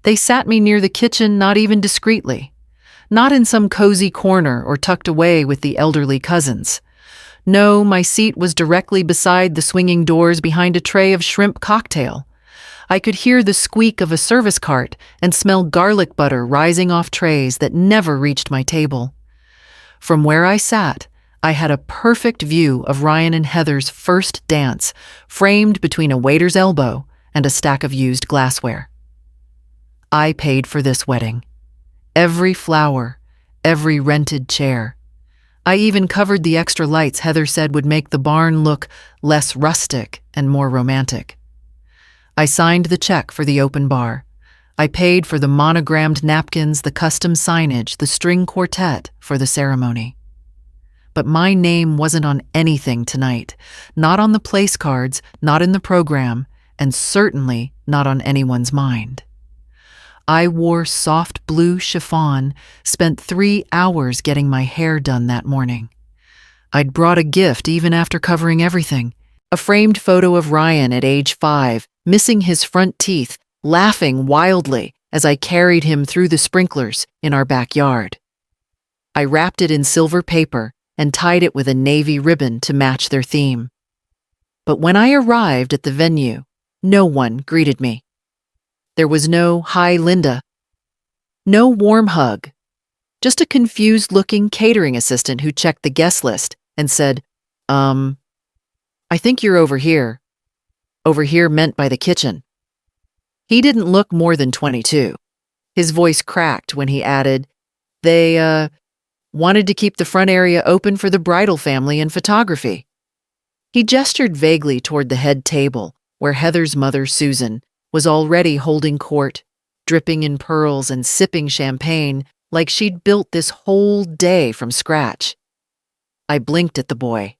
They sat me near the kitchen, not even discreetly. Not in some cozy corner or tucked away with the elderly cousins. No, my seat was directly beside the swinging doors behind a tray of shrimp cocktail. I could hear the squeak of a service cart and smell garlic butter rising off trays that never reached my table. From where I sat, I had a perfect view of Ryan and Heather's first dance, framed between a waiter's elbow and a stack of used glassware. I paid for this wedding. Every flower, every rented chair. I even covered the extra lights Heather said would make the barn look less rustic and more romantic. I signed the check for the open bar. I paid for the monogrammed napkins, the custom signage, the string quartet for the ceremony. But my name wasn't on anything tonight, not on the place cards, not in the program, and certainly not on anyone's mind. I wore soft blue chiffon, spent 3 hours getting my hair done that morning. I'd brought a gift even after covering everything, a framed photo of Ryan at age 5, missing his front teeth, laughing wildly as I carried him through the sprinklers in our backyard. I wrapped it in silver paper and tied it with a navy ribbon to match their theme. But when I arrived at the venue, no one greeted me. There was no "Hi, Linda." No warm hug. Just a confused-looking catering assistant who checked the guest list and said, I think you're over here." Over here meant by the kitchen. He didn't look more than 22. His voice cracked when he added, They wanted to keep the front area open for the bridal family and photography." He gestured vaguely toward the head table, where Heather's mother, Susan, was already holding court, dripping in pearls and sipping champagne like she'd built this whole day from scratch. I blinked at the boy.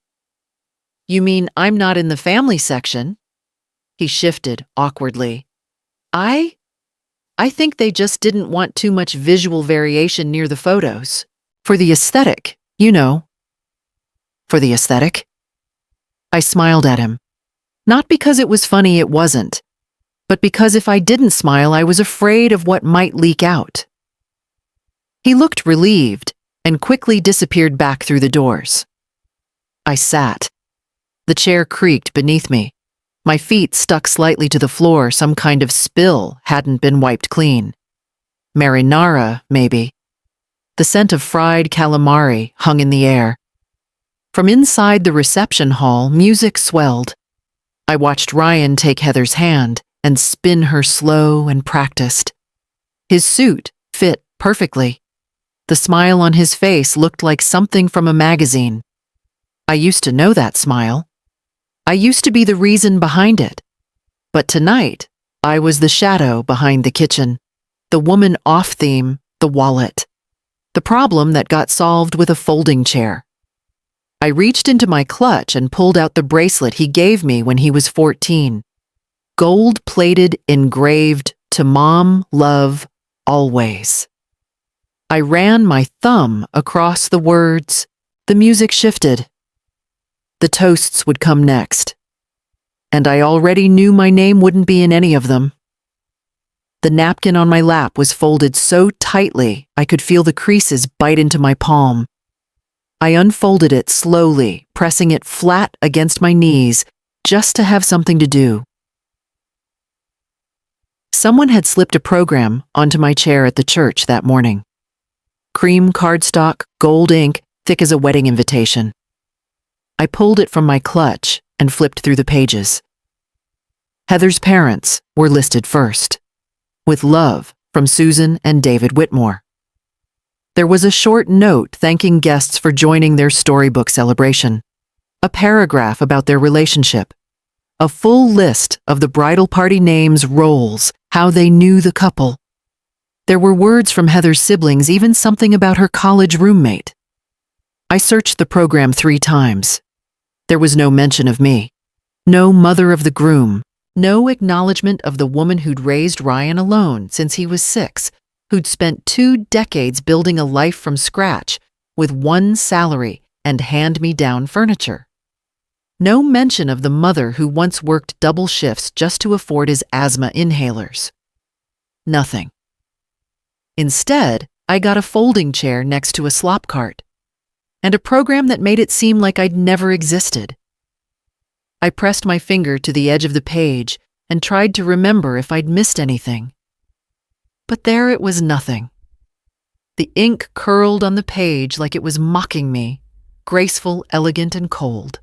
"You mean I'm not in the family section?" He shifted awkwardly. I think they just didn't want too much visual variation near the photos. For the aesthetic, you know." "For the aesthetic?" I smiled at him. Not because it was funny, it wasn't, but because if I didn't smile, I was afraid of what might leak out. He looked relieved and quickly disappeared back through the doors. I sat. The chair creaked beneath me. My feet stuck slightly to the floor. Some kind of spill hadn't been wiped clean. Marinara, maybe. The scent of fried calamari hung in the air. From inside the reception hall, music swelled. I watched Ryan take Heather's hand and spin her slow and practiced. His suit fit perfectly. The smile on his face looked like something from a magazine. I used to know that smile. I used to be the reason behind it. But tonight, I was the shadow behind the kitchen, the woman off theme, the wallet, the problem that got solved with a folding chair. I reached into my clutch and pulled out the bracelet he gave me when he was 14. Gold-plated, engraved, "To Mom, love, always." I ran my thumb across the words. The music shifted. The toasts would come next. And I already knew my name wouldn't be in any of them. The napkin on my lap was folded so tightly I could feel the creases bite into my palm. I unfolded it slowly, pressing it flat against my knees, just to have something to do. Someone had slipped a program onto my chair at the church that morning. Cream cardstock, gold ink, thick as a wedding invitation. I pulled it from my clutch and flipped through the pages. Heather's parents were listed first, with love from Susan and David Whitmore. There was a short note thanking guests for joining their storybook celebration, a paragraph about their relationship, a full list of the bridal party names, roles, how they knew the couple. There were words from Heather's siblings, even something about her college roommate. I searched the program 3 times. There was no mention of me, no mother of the groom, no acknowledgement of the woman who'd raised Ryan alone since he was 6, who'd spent 2 decades building a life from scratch with 1 salary and hand-me-down furniture. No mention of the mother who once worked double shifts just to afford his asthma inhalers. Nothing. Instead, I got a folding chair next to a slop cart, and a program that made it seem like I'd never existed. I pressed my finger to the edge of the page and tried to remember if I'd missed anything. But there it was nothing. The ink curled on the page like it was mocking me, graceful, elegant, and cold.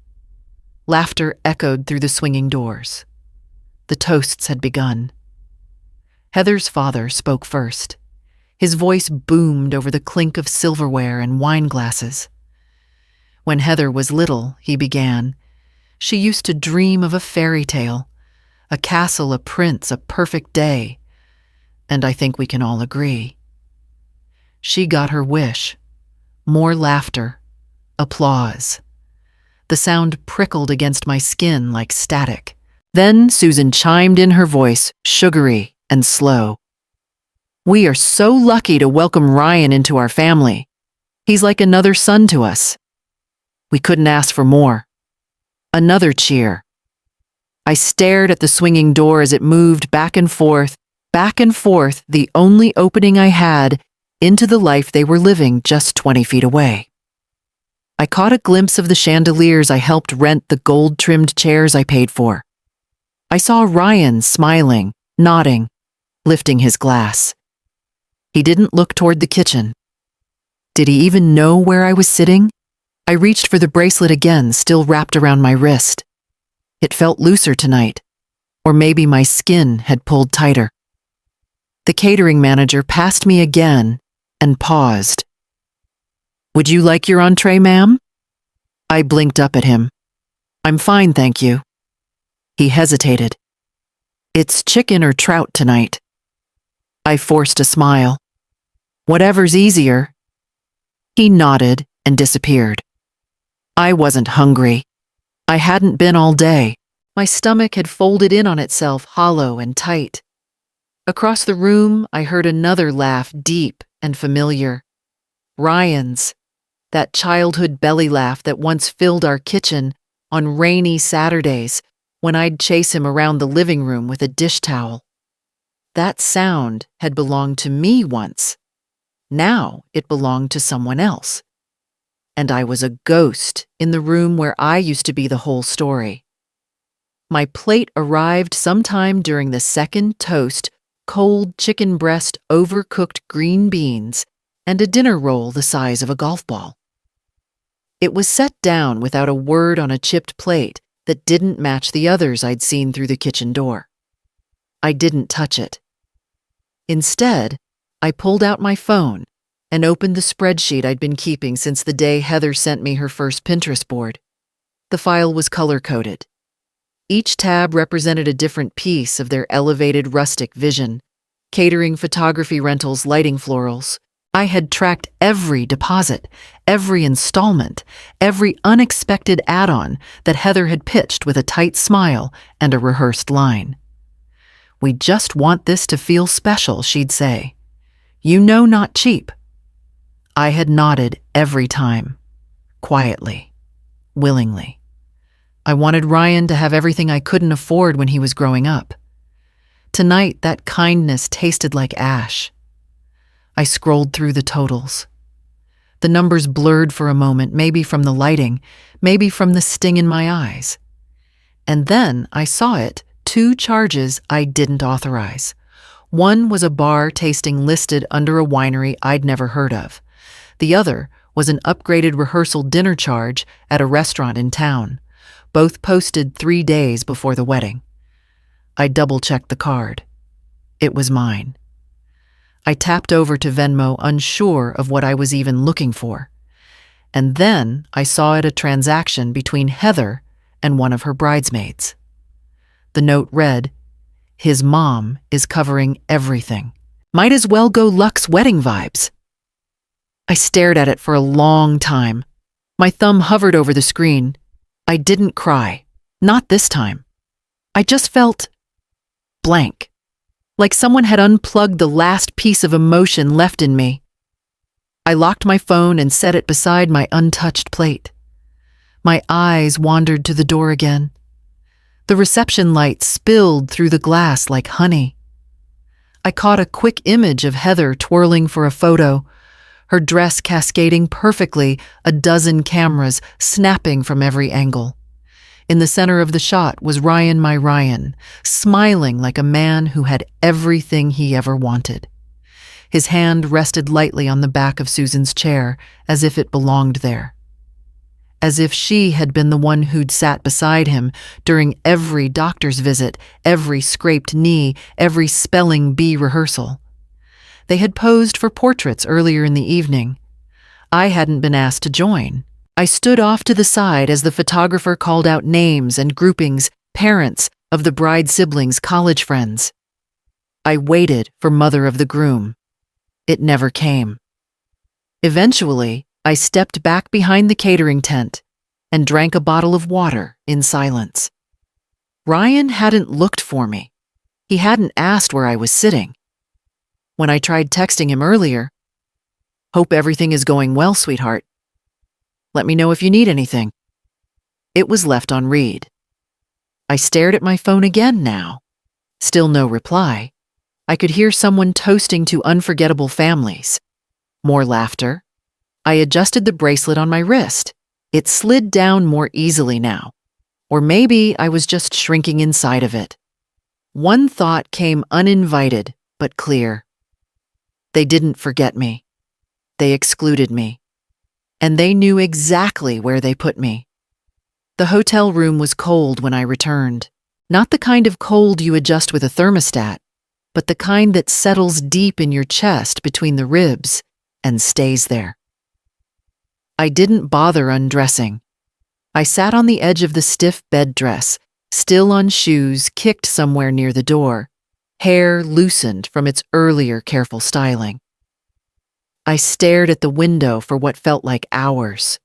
Laughter echoed through the swinging doors. The toasts had begun. Heather's father spoke first. His voice boomed over the clink of silverware and wine glasses. When Heather was little, he began, she used to dream of a fairy tale, a castle, a prince, a perfect day. And I think we can all agree. She got her wish. More laughter, applause. The sound prickled against my skin like static. Then Susan chimed in, her voice sugary and slow. We are so lucky to welcome Ryan into our family. He's like another son to us. We couldn't ask for more. Another cheer. I stared at the swinging door as it moved back and forth, the only opening I had into the life they were living just 20 feet away. I caught a glimpse of the chandeliers I helped rent, the gold-trimmed chairs I paid for. I saw Ryan smiling, nodding, lifting his glass. He didn't look toward the kitchen. Did he even know where I was sitting? I reached for the bracelet again, still wrapped around my wrist. It felt looser tonight, or maybe my skin had pulled tighter. The catering manager passed me again and paused. Would you like your entree, ma'am? I blinked up at him. I'm fine, thank you. He hesitated. It's chicken or trout tonight. I forced a smile. Whatever's easier. He nodded and disappeared. I wasn't hungry. I hadn't been all day. My stomach had folded in on itself, hollow and tight. Across the room, I heard another laugh, deep and familiar. Ryan's, that childhood belly laugh that once filled our kitchen on rainy Saturdays when I'd chase him around the living room with a dish towel. That sound had belonged to me once. Now it belonged to someone else. And I was a ghost in the room where I used to be the whole story. My plate arrived sometime during the second toast, cold chicken breast, overcooked green beans, and a dinner roll the size of a golf ball. It was set down without a word on a chipped plate that didn't match the others I'd seen through the kitchen door. I didn't touch it. Instead, I pulled out my phone and opened the spreadsheet I'd been keeping since the day Heather sent me her first Pinterest board. The file was color-coded. Each tab represented a different piece of their elevated rustic vision: catering, photography, rentals, lighting, florals. I had tracked every deposit, every installment, every unexpected add-on that Heather had pitched with a tight smile and a rehearsed line. We just want this to feel special, she'd say. You know, not cheap. I had nodded every time, quietly, willingly. I wanted Ryan to have everything I couldn't afford when he was growing up. Tonight, that kindness tasted like ash. I scrolled through the totals. The numbers blurred for a moment, maybe from the lighting, maybe from the sting in my eyes. And then I saw it, 2 charges I didn't authorize. One was a bar tasting listed under a winery I'd never heard of. The other was an upgraded rehearsal dinner charge at a restaurant in town, both posted 3 days before the wedding. I double-checked the card. It was mine. I tapped over to Venmo, unsure of what I was even looking for. And then I saw it, a transaction between Heather and one of her bridesmaids. The note read, "His mom is covering everything. Might as well go Luxe wedding vibes." I stared at it for a long time. My thumb hovered over the screen. I didn't cry. Not this time. I just felt blank. Like someone had unplugged the last piece of emotion left in me. I locked my phone and set it beside my untouched plate. My eyes wandered to the door again. The reception light spilled through the glass like honey. I caught a quick image of Heather twirling for a photo, her dress cascading perfectly, a dozen cameras snapping from every angle. In the center of the shot was Ryan, my Ryan, smiling like a man who had everything he ever wanted. His hand rested lightly on the back of Susan's chair, as if it belonged there. As if she had been the one who'd sat beside him during every doctor's visit, every scraped knee, every spelling bee rehearsal. They had posed for portraits earlier in the evening. I hadn't been asked to join. I stood off to the side as the photographer called out names and groupings, parents of the bride's siblings, college friends. I waited for mother of the groom. It never came. Eventually, I stepped back behind the catering tent and drank a bottle of water in silence. Ryan hadn't looked for me. He hadn't asked where I was sitting. When I tried texting him earlier, "Hope everything is going well, sweetheart. Let me know if you need anything." It was left on read. I stared at my phone again now. Still no reply. I could hear someone toasting to unforgettable families. More laughter. I adjusted the bracelet on my wrist. It slid down more easily now. Or maybe I was just shrinking inside of it. One thought came uninvited, but clear. They didn't forget me. They excluded me. And they knew exactly where they put me. The hotel room was cold when I returned. Not the kind of cold you adjust with a thermostat, but the kind that settles deep in your chest between the ribs and stays there. I didn't bother undressing. I sat on the edge of the stiff bed dress, still on shoes kicked somewhere near the door, hair loosened from its earlier careful styling. I stared at the window for what felt like hours.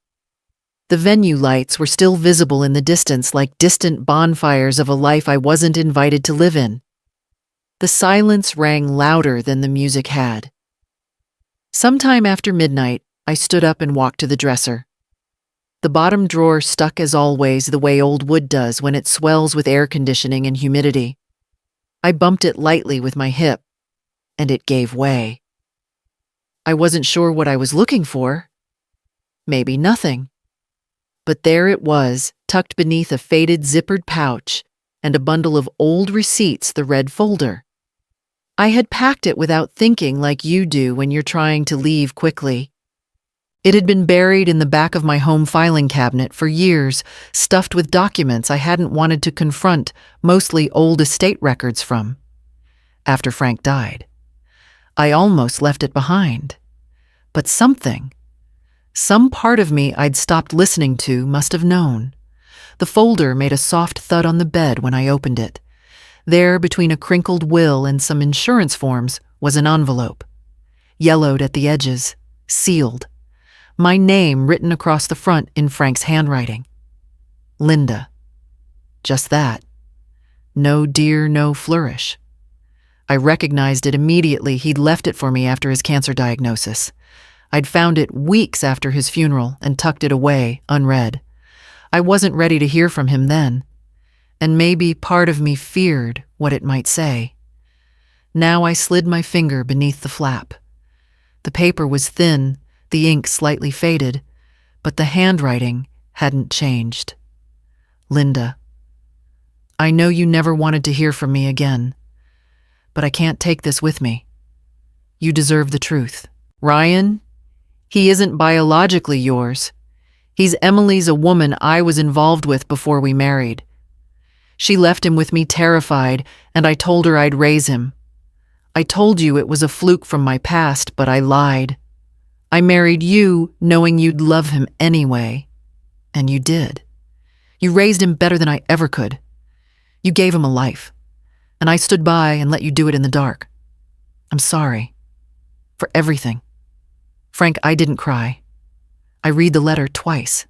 The venue lights were still visible in the distance like distant bonfires of a life I wasn't invited to live in. The silence rang louder than the music had. Sometime after midnight, I stood up and walked to the dresser. The bottom drawer stuck as always the way old wood does when it swells with air conditioning and humidity. I bumped it lightly with my hip, and it gave way. I wasn't sure what I was looking for. Maybe nothing. But there it was, tucked beneath a faded zippered pouch and a bundle of old receipts, the red folder. I had packed it without thinking like you do when you're trying to leave quickly. It had been buried in the back of my home filing cabinet for years, stuffed with documents I hadn't wanted to confront, mostly old estate records from. After Frank died, I almost left it behind. But some part of me I'd stopped listening to must have known. The folder made a soft thud on the bed when I opened it. There, between a crinkled will and some insurance forms, was an envelope. Yellowed at the edges, sealed. My name written across the front in Frank's handwriting. Linda. Just that. No dear, no flourish. I recognized it immediately. He'd left it for me after his cancer diagnosis. I'd found it weeks after his funeral and tucked it away, unread. I wasn't ready to hear from him then, and maybe part of me feared what it might say. Now I slid my finger beneath the flap. The paper was thin, the ink slightly faded, but the handwriting hadn't changed. Linda, I know you never wanted to hear from me again, but I can't take this with me. You deserve the truth. Ryan, he isn't biologically yours. He's Emily's, a woman I was involved with before we married. She left him with me terrified, and I told her I'd raise him. I told you it was a fluke from my past, but I lied. I married you knowing you'd love him anyway. And you did. You raised him better than I ever could. You gave him a life, and I stood by and let you do it in the dark. I'm sorry. For everything. Frank, I didn't cry. I read the letter twice.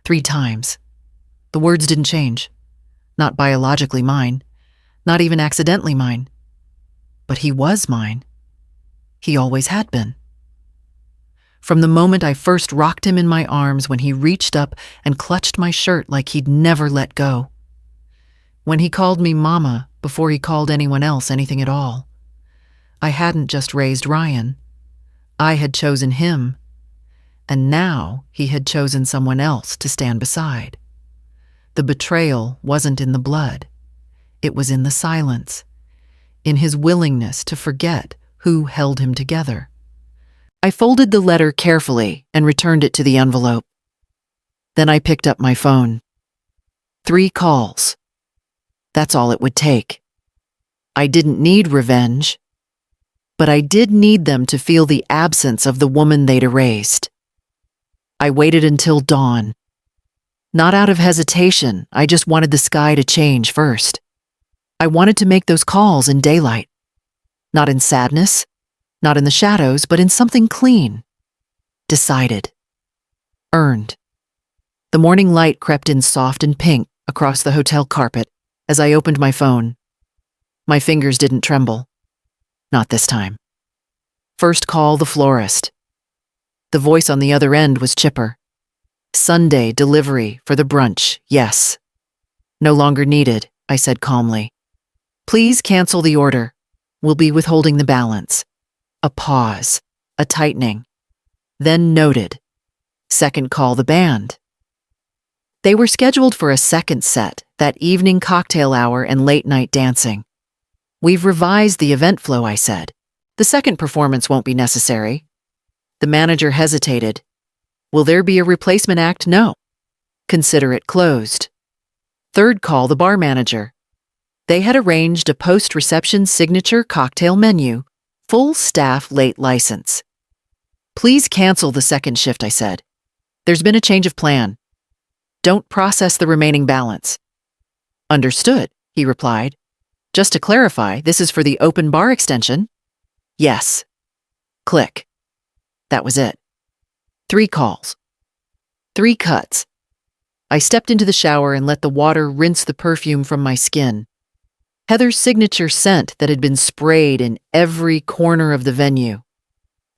3 times. The words didn't change. Not biologically mine. Not even accidentally mine. But he was mine. He always had been. From the moment I first rocked him in my arms, when he reached up and clutched my shirt like he'd never let go. When he called me Mama before he called anyone else anything at all. I hadn't just raised Ryan. I had chosen him, and now he had chosen someone else to stand beside. The betrayal wasn't in the blood. It was in the silence, in his willingness to forget who held him together. I folded the letter carefully and returned it to the envelope. Then I picked up my phone. 3 calls. That's all it would take. I didn't need revenge, but I did need them to feel the absence of the woman they'd erased. I waited until dawn. Not out of hesitation, I just wanted the sky to change first. I wanted to make those calls in daylight. Not in sadness, not in the shadows, but in something clean. Decided. Earned. The morning light crept in soft and pink across the hotel carpet as I opened my phone. My fingers didn't tremble. Not this time. First call, the florist. The voice on the other end was chipper. Sunday delivery for the brunch, yes. No longer needed, I said calmly. Please cancel the order. We'll be withholding the balance. A pause, a tightening. Then noted. Second call, the band. They were scheduled for a second set, that evening cocktail hour and late-night dancing. We've revised the event flow, I said. The second performance won't be necessary. The manager hesitated. Will there be a replacement act? No. Consider it closed. Third call, the bar manager. They had arranged a post-reception signature cocktail menu, full staff late license. Please cancel the second shift, I said. There's been a change of plan. Don't process the remaining balance. Understood, he replied. Just to clarify, this is for the open bar extension? Yes. Click. That was it. 3 calls. 3 cuts. I stepped into the shower and let the water rinse the perfume from my skin. Heather's signature scent that had been sprayed in every corner of the venue.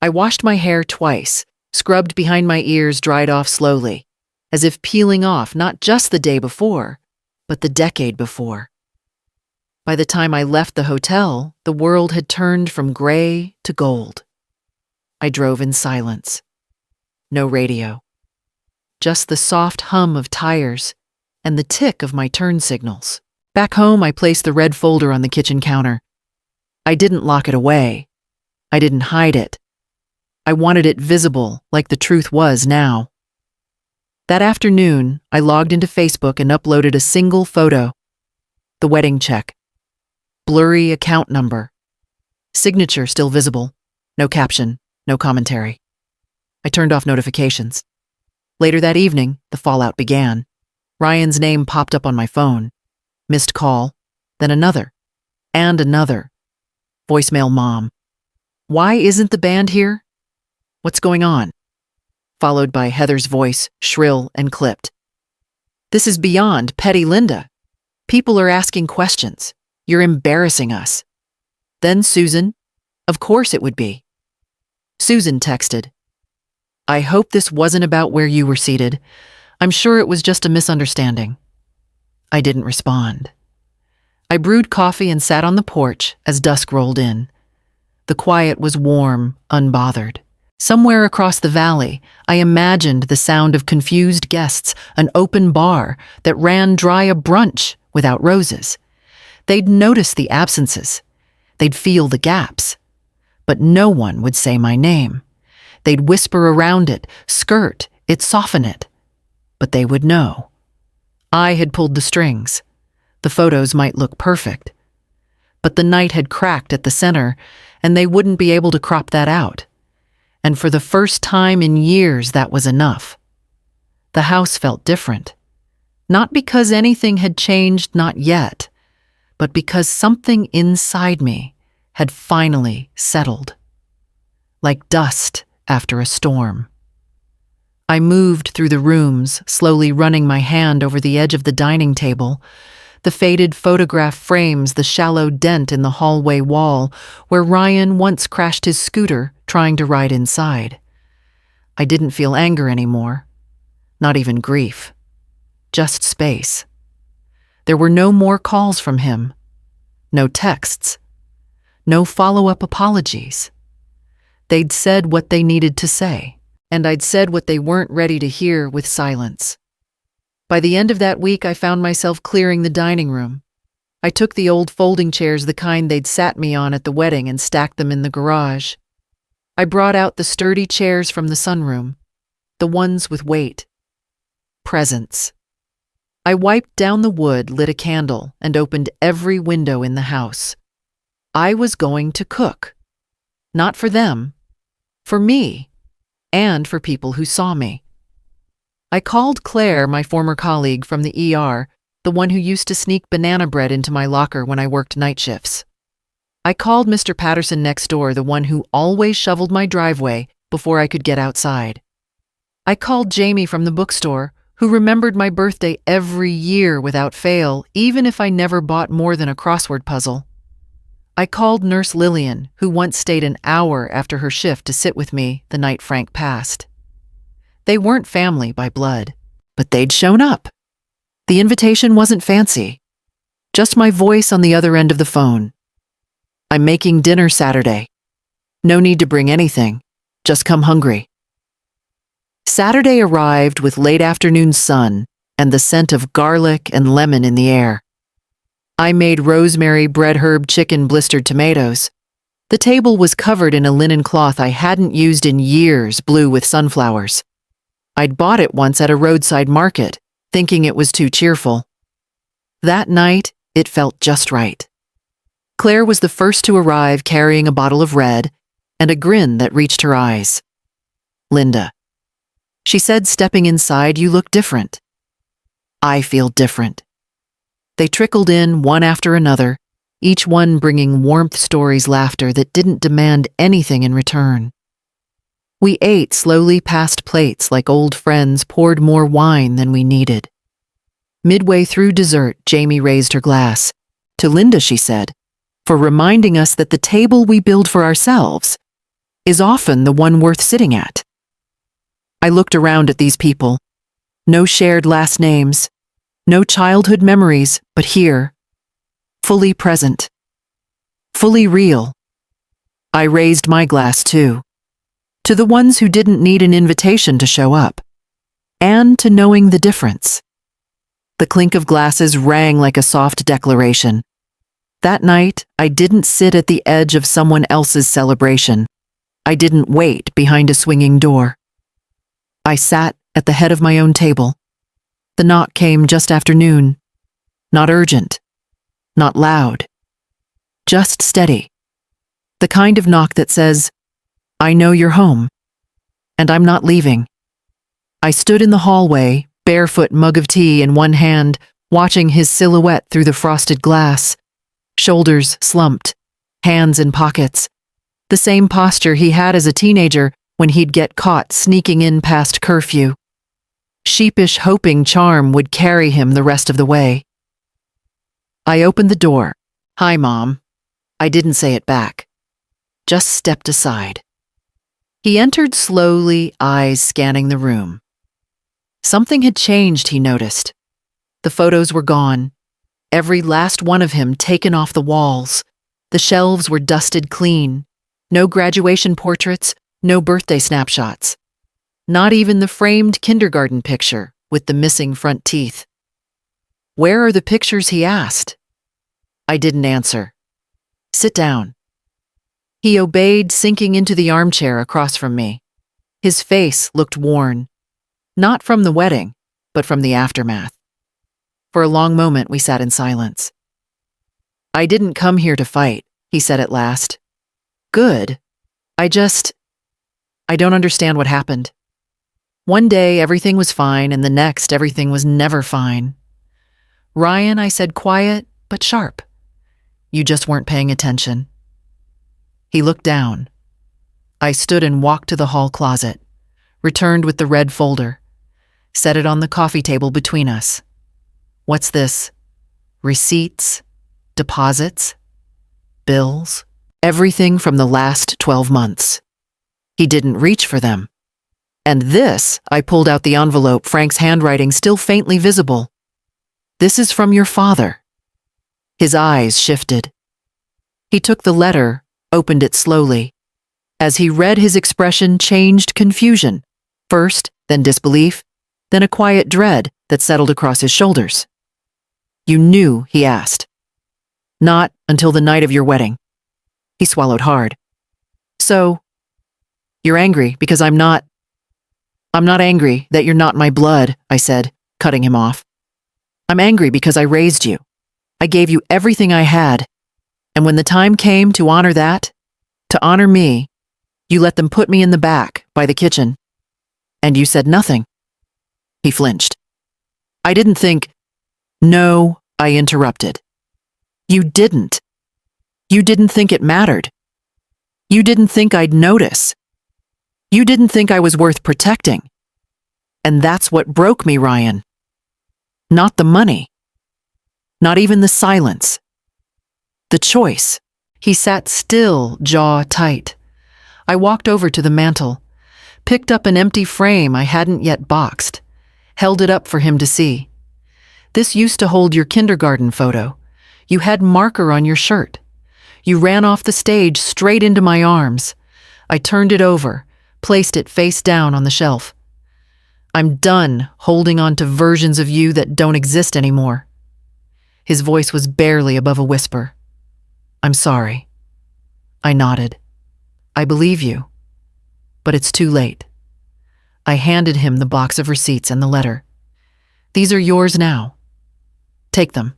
I washed my hair twice, scrubbed behind my ears, dried off slowly, as if peeling off not just the day before, but the decade before. By the time I left the hotel, the world had turned from gray to gold. I drove in silence. No radio. Just the soft hum of tires and the tick of my turn signals. Back home, I placed the red folder on the kitchen counter. I didn't lock it away. I didn't hide it. I wanted it visible, like the truth was now. That afternoon, I logged into Facebook and uploaded a single photo. The wedding check. Blurry account number. Signature still visible. No caption, no commentary. I turned off notifications. Later that evening, the fallout began. Ryan's name popped up on my phone. Missed call, then another, and another. Voicemail mom. Why isn't the band here? What's going on? Followed by Heather's voice, shrill and clipped. This is beyond petty, Linda. People are asking questions. You're embarrassing us. Then Susan. Of course it would be. Susan texted. I hope this wasn't about where you were seated. I'm sure it was just a misunderstanding. I didn't respond. I brewed coffee and sat on the porch as dusk rolled in. The quiet was warm, unbothered. Somewhere across the valley, I imagined the sound of confused guests, an open bar that ran dry a brunch without roses. They'd notice the absences. They'd feel the gaps. But no one would say my name. They'd whisper around it, skirt it, soften it. But they would know. I had pulled the strings. The photos might look perfect. But the night had cracked at the center, and they wouldn't be able to crop that out. And for the first time in years, that was enough. The house felt different. Not because anything had changed, not yet, but because something inside me had finally settled. Like dust after a storm. I moved through the rooms, slowly running my hand over the edge of the dining table, the faded photograph frames, the shallow dent in the hallway wall where Ryan once crashed his scooter trying to ride inside. I didn't feel anger anymore, not even grief, just space. There were no more calls from him, no texts, No follow-up apologies. They'd said what they needed to say, and I'd said what they weren't ready to hear with silence. By the end of that week, I found myself clearing the dining room. I took the old folding chairs, the kind they'd sat me on at the wedding, and stacked them in the garage. I brought out the sturdy chairs from the sunroom, the ones with weight. Presents. I wiped down the wood, lit a candle, and opened every window in the house. I was going to cook. Not for them, for me, and for people who saw me. I called Claire, my former colleague from the ER, the one who used to sneak banana bread into my locker when I worked night shifts. I called Mr. Patterson next door, the one who always shoveled my driveway before I could get outside. I called Jamie from the bookstore, who remembered my birthday every year without fail, even if I never bought more than a crossword puzzle. I called Nurse Lillian, who once stayed an hour after her shift to sit with me the night Frank passed. They weren't family by blood, but they'd shown up. The invitation wasn't fancy, just my voice on the other end of the phone. I'm making dinner Saturday. No need to bring anything, just come hungry. Saturday arrived with late afternoon sun and the scent of garlic and lemon in the air. I made rosemary, bread herb, chicken, blistered tomatoes. The table was covered in a linen cloth I hadn't used in years, blue with sunflowers. I'd bought it once at a roadside market, thinking it was too cheerful. That night, it felt just right. Claire was the first to arrive, carrying a bottle of red and a grin that reached her eyes. Linda. She said, stepping inside, "You look different." I feel different. They trickled in one after another, each one bringing warmth, stories, laughter that didn't demand anything in return. We ate slowly past plates like old friends, poured more wine than we needed. Midway through dessert, Jamie raised her glass. To Linda, she said, for reminding us that the table we build for ourselves is often the one worth sitting at. I looked around at these people. No shared last names, no childhood memories, but here, fully present, fully real. I raised my glass too, to the ones who didn't need an invitation to show up, and to knowing the difference. The clink of glasses rang like a soft declaration. That night, I didn't sit at the edge of someone else's celebration. I didn't wait behind a swinging door. I sat at the head of my own table. The knock came just after noon. Not urgent, not loud, just steady. The kind of knock that says, "I know you're home, and I'm not leaving." I stood in the hallway, barefoot, mug of tea in one hand, watching his silhouette through the frosted glass. Shoulders slumped, hands in pockets. The same posture he had as a teenager when he'd get caught sneaking in past curfew. Sheepish, hoping charm would carry him the rest of the way. I opened the door. "Hi, Mom." I didn't say it back, just stepped aside. He entered slowly, eyes scanning the room. Something had changed, he noticed. The photos were gone, every last one of him taken off the walls. The shelves were dusted clean. No graduation portraits, no birthday snapshots. Not even the framed kindergarten picture with the missing front teeth. "Where are the pictures?" he asked. I didn't answer. "Sit down." He obeyed, sinking into the armchair across from me. His face looked worn, not from the wedding, but from the aftermath. For a long moment, we sat in silence. "I didn't come here to fight," he said at last. "Good. I don't understand what happened. One day, everything was fine, and the next, everything was never fine. Ryan," I said, quiet but sharp, "you just weren't paying attention." He looked down. I stood and walked to the hall closet, returned with the red folder, set it on the coffee table between us. "What's this? Receipts? Deposits? Bills? Everything from the last 12 months. He didn't reach for them. And this," I pulled out the envelope, Frank's handwriting still faintly visible. "This is from your father." His eyes shifted. He took the letter, opened it slowly. As he read, his expression changed confusion, first, then disbelief, then a quiet dread that settled across his shoulders. "You knew?" he asked. "Not until the night of your wedding." He swallowed hard. "So, you're angry because I'm not angry that you're not my blood," I said, cutting him off. "I'm angry because I raised you. I gave you everything I had. And when the time came to honor that, to honor me, you let them put me in the back, by the kitchen. And you said nothing." He flinched. "I didn't think—" "No," I interrupted. "You didn't. You didn't think it mattered. You didn't think I'd notice. You didn't think I was worth protecting. And that's what broke me, Ryan. Not the money. Not even the silence. The choice." He sat still, jaw tight. I walked over to the mantel, picked up an empty frame I hadn't yet boxed, held it up for him to see. "This used to hold your kindergarten photo. You had marker on your shirt. You ran off the stage straight into my arms." I turned it over, placed it face down on the shelf. "I'm done holding on to versions of you that don't exist anymore." His voice was barely above a whisper. "I'm sorry." I nodded. "I believe you. But it's too late." I handed him the box of receipts and the letter. "These are yours now. Take them."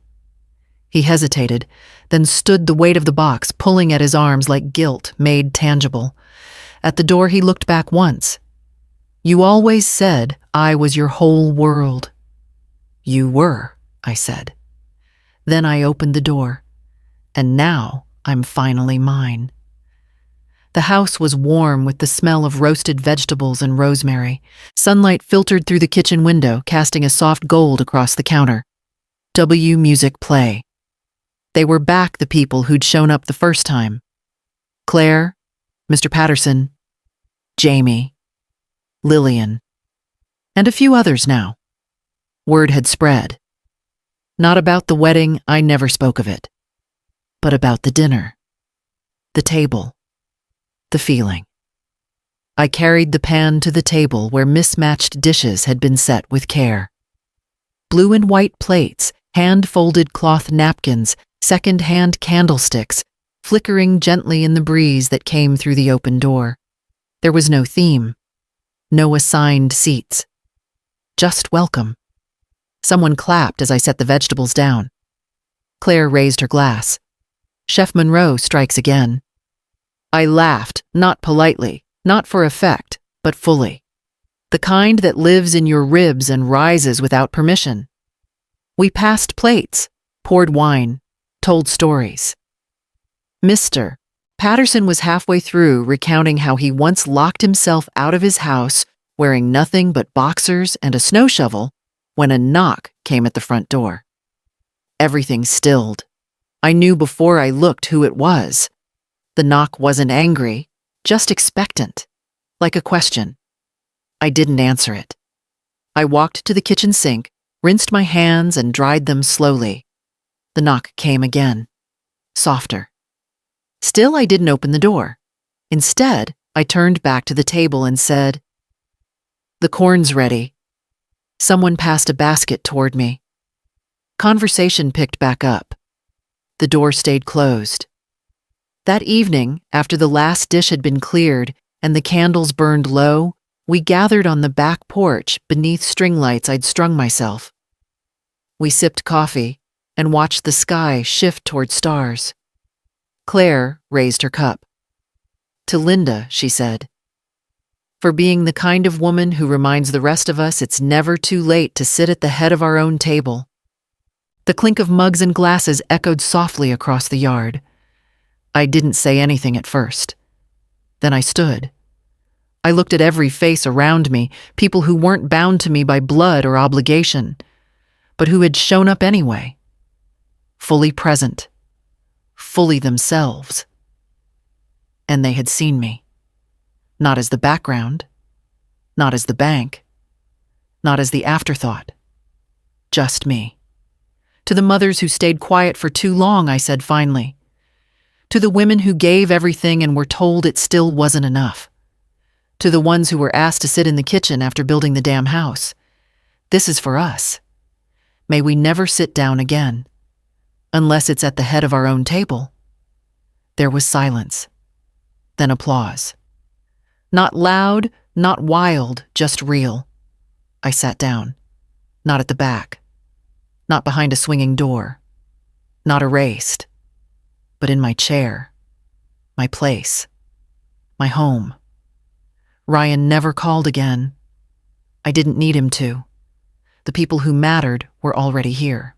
He hesitated, then stood the weight of the box pulling at his arms like guilt made tangible. At the door he looked back once. "You always said I was your whole world." "You were," I said. Then I opened the door. "And now I'm finally mine." The house was warm with the smell of roasted vegetables and rosemary. Sunlight filtered through the kitchen window, casting a soft gold across the counter. W music play. They were back, the people who'd shown up the first time. Claire, Mr. Patterson, Jamie, Lillian, and a few others now. Word had spread. Not about the wedding, I never spoke of it, but about the dinner, the table, the feeling. I carried the pan to the table where mismatched dishes had been set with care. Blue and white plates, hand-folded cloth napkins, second-hand candlesticks, flickering gently in the breeze that came through the open door. There was no theme, no assigned seats. Just welcome. Someone clapped as I set the vegetables down. Claire raised her glass. Chef Monroe strikes again. I laughed, not politely, not for effect, but fully. The kind that lives in your ribs and rises without permission. We passed plates, poured wine, told stories. Mr. Patterson was halfway through recounting how he once locked himself out of his house wearing nothing but boxers and a snow shovel when a knock came at the front door. Everything stilled. I knew before I looked who it was. The knock wasn't angry, just expectant, like a question. I didn't answer it. I walked to the kitchen sink, rinsed my hands and dried them slowly. The knock came again, softer. Still, I didn't open the door. Instead, I turned back to the table and said, "The corn's ready." Someone passed a basket toward me. Conversation picked back up. The door stayed closed. That evening, after the last dish had been cleared and the candles burned low, we gathered on the back porch beneath string lights I'd strung myself. We sipped coffee and watched the sky shift toward stars. Claire raised her cup. "To Linda," she said, "for being the kind of woman who reminds the rest of us it's never too late to sit at the head of our own table." The clink of mugs and glasses echoed softly across the yard. I didn't say anything at first. Then I stood. I looked at every face around me, people who weren't bound to me by blood or obligation, but who had shown up anyway. Fully present. Fully themselves. And they had seen me. Not as the background. Not as the bank. Not as the afterthought. Just me. To the mothers who stayed quiet for too long, I said finally, To the women who gave everything and were told it still wasn't enough. To the ones who were asked to sit in the kitchen after building the damn house. This is for us. May we never sit down again. Unless it's at the head of our own table. There was silence. Then applause. Not loud, not wild, just real. I sat down. Not at the back. Not behind a swinging door. Not erased. But in my chair. My place. My home. Ryan never called again. I didn't need him to. The people who mattered were already here.